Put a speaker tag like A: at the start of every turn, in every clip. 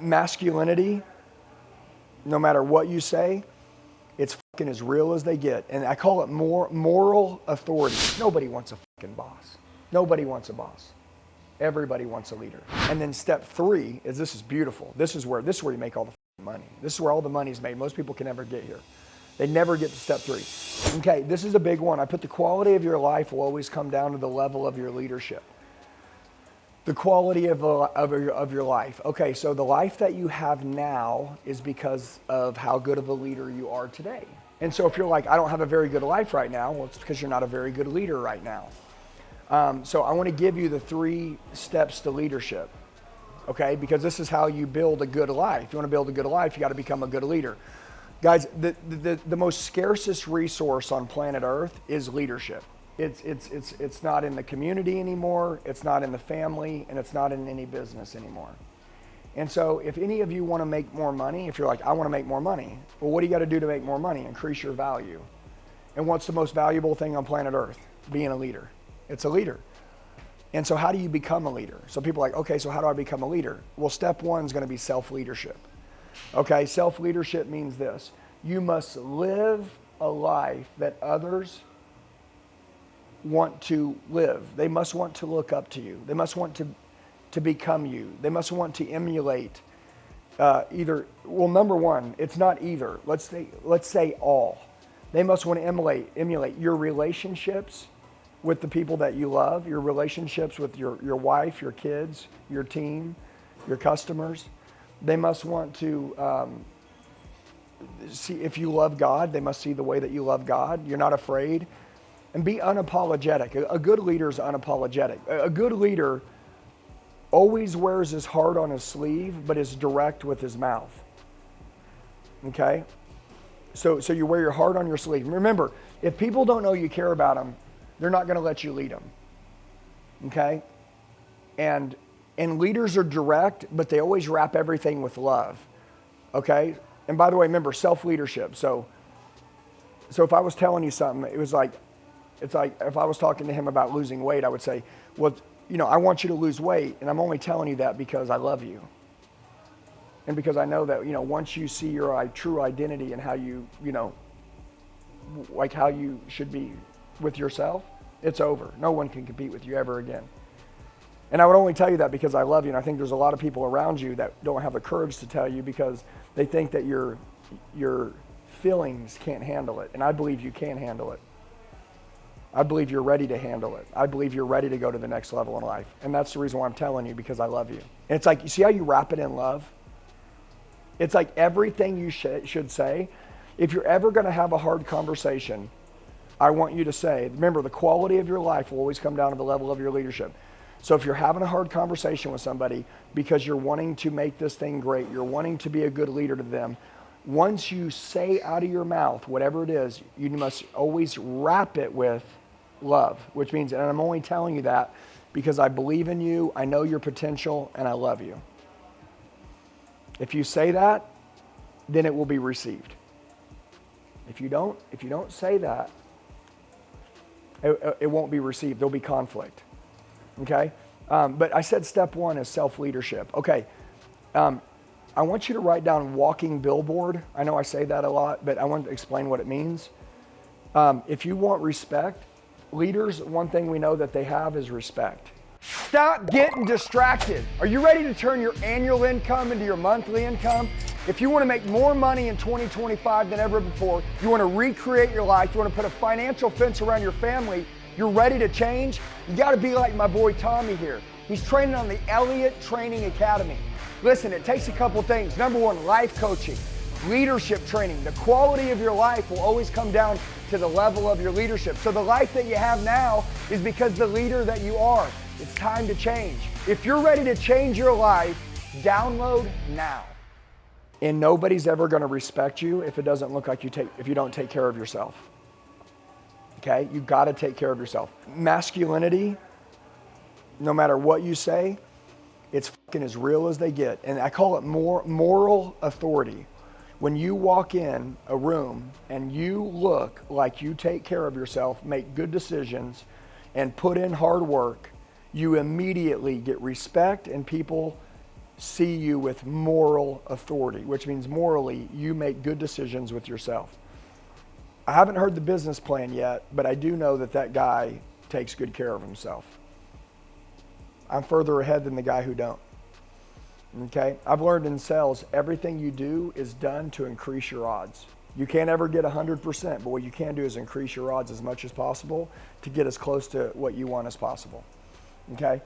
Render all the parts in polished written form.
A: masculinity, no matter what you say, it's fucking as real as they get. And I call it moral authority. Nobody wants a fucking boss. Nobody wants a boss. Everybody wants a leader. And then step 3 is, this is beautiful. This is where you make all the fucking money. This is where all the money's made. Most people can never get here. They never get to step 3. Okay, this is a big one. I put the quality of your life will always come down to the level of your leadership. The quality of your life. Okay, so the life that you have now is because of how good of a leader you are today. And so if you're like, I don't have a very good life right now, well, it's because you're not a very good leader right now. So I want to give you the 3 steps to leadership, okay? Because this is how you build a good life. If you want to build a good life, you got to become a good leader. Guys, the most scarcest resource on planet Earth is leadership. It's not in the community anymore, it's not in the family, and it's not in any business anymore. And so if any of you want to make more money, if you're like, I want to make more money, well, what do you got to do to make more money? Increase your value. And what's the most valuable thing on planet Earth? Being a leader. It's a leader. And so how do you become a leader? So people are like, okay, so how do I become a leader? Well, step 1 is going to be self-leadership. Okay, self-leadership means this. You must live a life that others want to live. They must want to look up to you. They must want to become you. They must want to emulate either, well, number 1, it's not either. Let's say all. They must want to emulate your relationships with the people that you love, your relationships with your wife, your kids, your team, your customers. They must want to see if you love God. They must see the way that you love God. You're not afraid. And be unapologetic. A good leader is unapologetic. A good leader always wears his heart on his sleeve, but is direct with his mouth. Okay? So you wear your heart on your sleeve. Remember, if people don't know you care about them, they're not going to let you lead them. Okay? And leaders are direct, but they always wrap everything with love. Okay? And by the way, remember, self-leadership. So if I was telling you something, it's like if I was talking to him about losing weight, I would say, well, I want you to lose weight, and I'm only telling you that because I love you. And because I know that, once you see your true identity and how you, like how you should be with yourself, it's over. No one can compete with you ever again. And I would only tell you that because I love you, and I think there's a lot of people around you that don't have the courage to tell you because they think that your feelings can't handle it, and I believe you can handle it. I believe you're ready to handle it. I believe you're ready to go to the next level in life. And that's the reason why I'm telling you, because I love you. And it's like, you see how you wrap it in love? It's like everything you should say. If you're ever going to have a hard conversation, I want you to say, remember, the quality of your life will always come down to the level of your leadership. So if you're having a hard conversation with somebody because you're wanting to make this thing great, you're wanting to be a good leader to them, once you say out of your mouth whatever it is, you must always wrap it with love, which means, and I'm only telling you that because I believe in you, I know your potential, and I love you. If you say that, then it will be received. If you don't say that, it won't be received. There'll be conflict. Okay? But I said step 1 is self-leadership. Okay. I want you to write down walking billboard. I know I say that a lot, but I want to explain what it means. If you want respect, leaders, one thing we know that they have is respect. Stop getting distracted. Are you ready to turn your annual income into your monthly income? If you want to make more money in 2025 than ever before, you want to recreate your life, you want to put a financial fence around your family, you're ready to change, you got to be like my boy Tommy here. He's training on the Elliott Training Academy. Listen, it takes a couple things. Number 1, life coaching, leadership training. The quality of your life will always come down to the level of your leadership. So the life that you have now is because the leader that you are. It's time to change. If you're ready to change your life, download now. And nobody's ever going to respect you if it doesn't look like if you don't take care of yourself. Okay? You got to take care of yourself. Masculinity, no matter what you say, it's fucking as real as they get. And I call it moral authority. When you walk in a room and you look like you take care of yourself, make good decisions, and put in hard work, you immediately get respect and people see you with moral authority, which means morally you make good decisions with yourself. I haven't heard the business plan yet, but I do know that that guy takes good care of himself. I'm further ahead than the guy who don't. Okay? I've learned in sales, everything you do is done to increase your odds. You can't ever get 100%, but what you can do is increase your odds as much as possible to get as close to what you want as possible. Okay?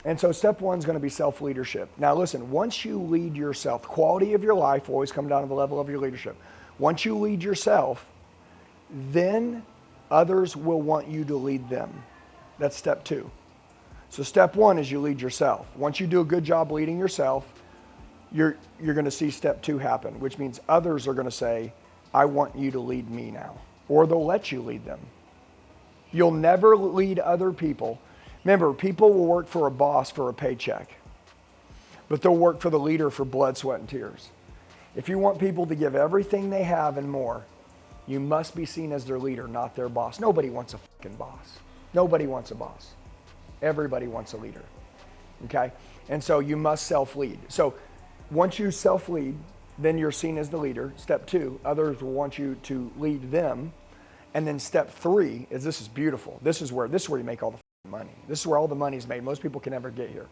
A: And so step one is going to be self-leadership. Now listen, once you lead yourself, quality of your life will always come down to the level of your leadership. Once you lead yourself, then others will want you to lead them. That's step two. So step one is you lead yourself. Once you do a good job leading yourself, you're going to see step two happen, which means others are going to say, I want you to lead me now. Or they'll let you lead them. You'll never lead other people. Remember, people will work for a boss for a paycheck, but they'll work for the leader for blood, sweat, and tears. If you want people to give everything they have and more, you must be seen as their leader, not their boss. Nobody wants a fucking boss. Nobody wants a boss. Everybody wants a leader, okay? And so you must self-lead. So once you self-lead, then you're seen as the leader. Step two, others will want you to lead them. And then step three is, this is beautiful. This is where you make all the money. This is where all the money is made. Most people can never get here.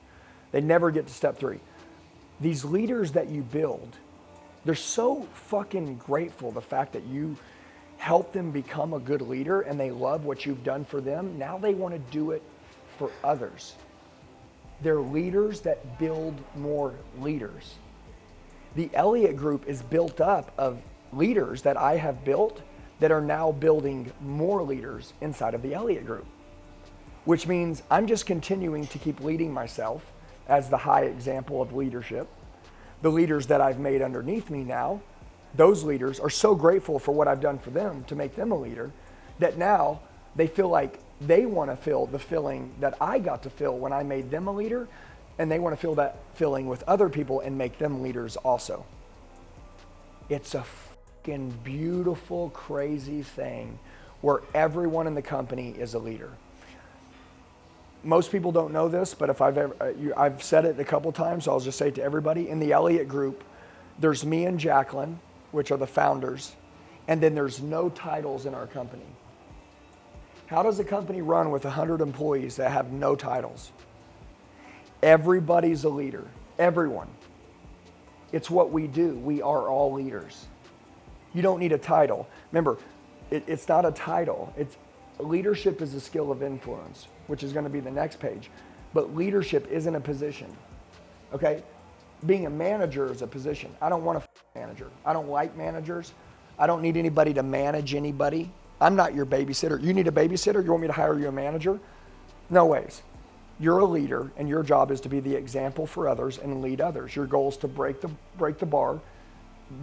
A: They never get to step three. These leaders that you build, they're so fucking grateful the fact that you help them become a good leader and they love what you've done for them. Now they want to do it for others. They're leaders that build more leaders. The Elliott Group is built up of leaders that I have built that are now building more leaders inside of the Elliott Group, which means I'm just continuing to keep leading myself as the high example of leadership. The leaders that I've made underneath me now, those leaders are so grateful for what I've done for them to make them a leader that now they feel like they want to feel the feeling that I got to feel when I made them a leader, and they want to feel that feeling with other people and make them leaders also. It's a fucking beautiful, crazy thing where everyone in the company is a leader. Most people don't know this, but if I've said it a couple times, so I'll just say it to everybody. In the Elliott Group, there's me and Jacqueline, which are the founders, and then there's no titles in our company. How does a company run with 100 employees that have no titles? Everybody's a leader. Everyone. It's what we do. We are all leaders. You don't need a title. Remember, it's not a title. Leadership is a skill of influence, which is going to be the next page. But leadership isn't a position. Okay? Being a manager is a position. I don't want a manager. I don't like managers. I don't need anybody to manage anybody. I'm not your babysitter. You need a babysitter? You want me to hire you a manager? No ways. You're a leader, and your job is to be the example for others and lead others. Your goal is to break the bar,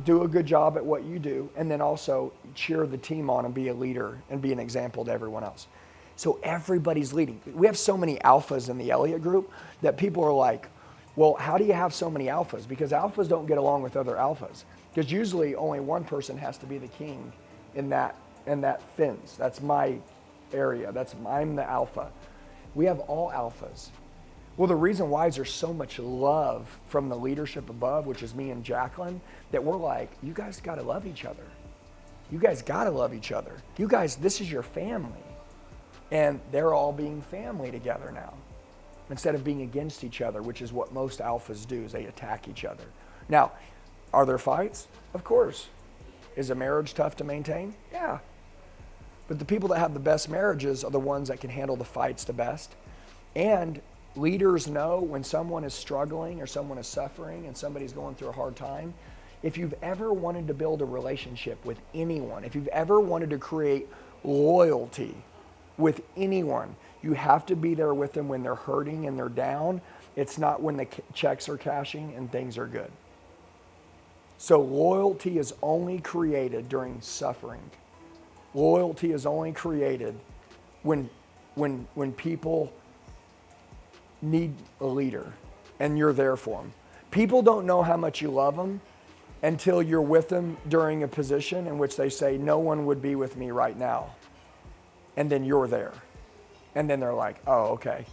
A: do a good job at what you do, and then also cheer the team on and be a leader and be an example to everyone else. So everybody's leading. We have so many alphas in the Elliott Group that people are like, well, how do you have so many alphas? Because alphas don't get along with other alphas. Because usually only one person has to be the king in that fence. That's my area. I'm the alpha. We have all alphas. Well, the reason why is there's so much love from the leadership above, which is me and Jacqueline, that we're like, you guys got to love each other. You guys got to love each other. You guys, this is your family. And they're all being family together now, instead of being against each other, which is what most alphas do, is they attack each other. Now, are there fights? Of course. Is a marriage tough to maintain? Yeah. But the people that have the best marriages are the ones that can handle the fights the best. And leaders know when someone is struggling or someone is suffering and somebody's going through a hard time. If you've ever wanted to build a relationship with anyone, if you've ever wanted to create loyalty with anyone, you have to be there with them when they're hurting and they're down. It's not when the checks are cashing and things are good. So loyalty is only created during suffering. Loyalty is only created when people need a leader and you're there for them. People don't know how much you love them until you're with them during a position in which they say, no one would be with me right now. And then you're there. And then they're like, oh, okay.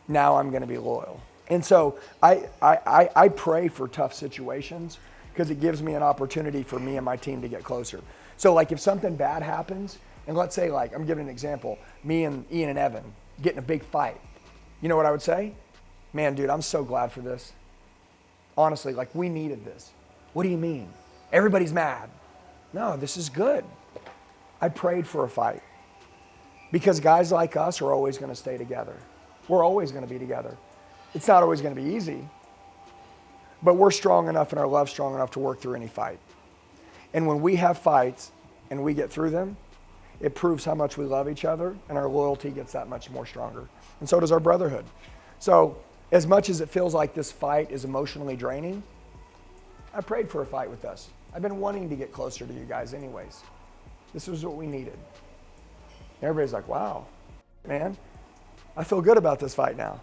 A: Now I'm going to be loyal. And so I pray for tough situations because it gives me an opportunity for me and my team to get closer. So like if something bad happens, and let's say like, I'm giving an example, me and Ian and Evan get in a big fight. You know what I would say? Man, dude, I'm so glad for this. Honestly, like we needed this. What do you mean? Everybody's mad. No, this is good. I prayed for a fight because guys like us are always going to stay together. We're always going to be together. It's not always going to be easy, but we're strong enough and our love's strong enough to work through any fight. And when we have fights and we get through them, it proves how much we love each other and our loyalty gets that much more stronger. And so does our brotherhood. So as much as it feels like this fight is emotionally draining, I prayed for a fight with us. I've been wanting to get closer to you guys anyways. This was what we needed. And everybody's like, wow, man, I feel good about this fight now.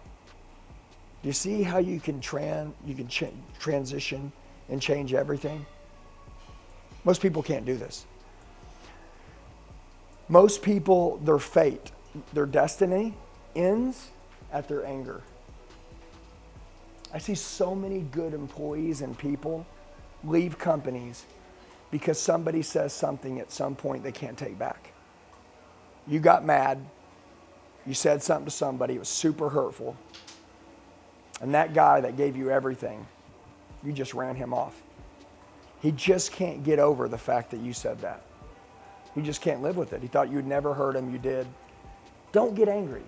A: Do you see how you can transition and change everything? Most people can't do this. Most people, their fate, their destiny ends at their anger. I see so many good employees and people leave companies because somebody says something at some point they can't take back. You got mad, you said something to somebody, it was super hurtful, and that guy that gave you everything, you just ran him off. He just can't get over the fact that you said that. He just can't live with it. He thought you'd never hurt him, you did. Don't get angry.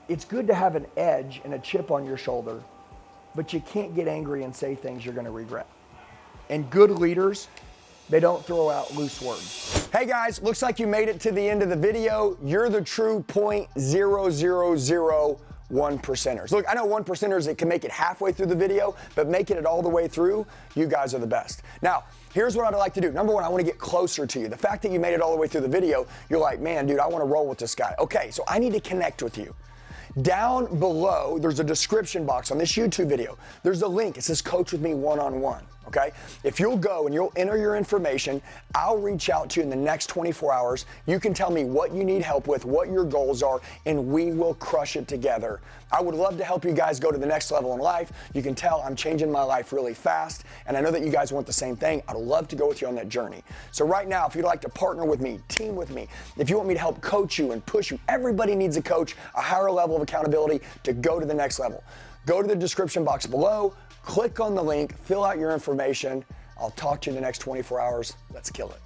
A: It's good to have an edge and a chip on your shoulder, but you can't get angry and say things you're going to regret. And good leaders, they don't throw out loose words. Hey guys, looks like you made it to the end of the video. You're the true 0.0001 percenters. Look, I know 1%ers that can make it halfway through the video, but making it all the way through, you guys are the best. Now, here's what I'd like to do. Number one, I want to get closer to you. The fact that you made it all the way through the video, you're like, man, dude, I want to roll with this guy. Okay, so I need to connect with you. Down below, there's a description box on this YouTube video. There's a link. It says Coach with Me one-on-one. Okay? If you'll go and you'll enter your information, I'll reach out to you in the next 24 hours. You can tell me what you need help with, what your goals are, and we will crush it together. I would love to help you guys go to the next level in life. You can tell I'm changing my life really fast, and I know that you guys want the same thing. I'd love to go with you on that journey. So right now, if you'd like to partner with me, team with me, if you want me to help coach you and push you, everybody needs a coach, a higher level of accountability to go to the next level. Go to the description box below, click on the link, fill out your information. I'll talk to you in the next 24 hours. Let's kill it.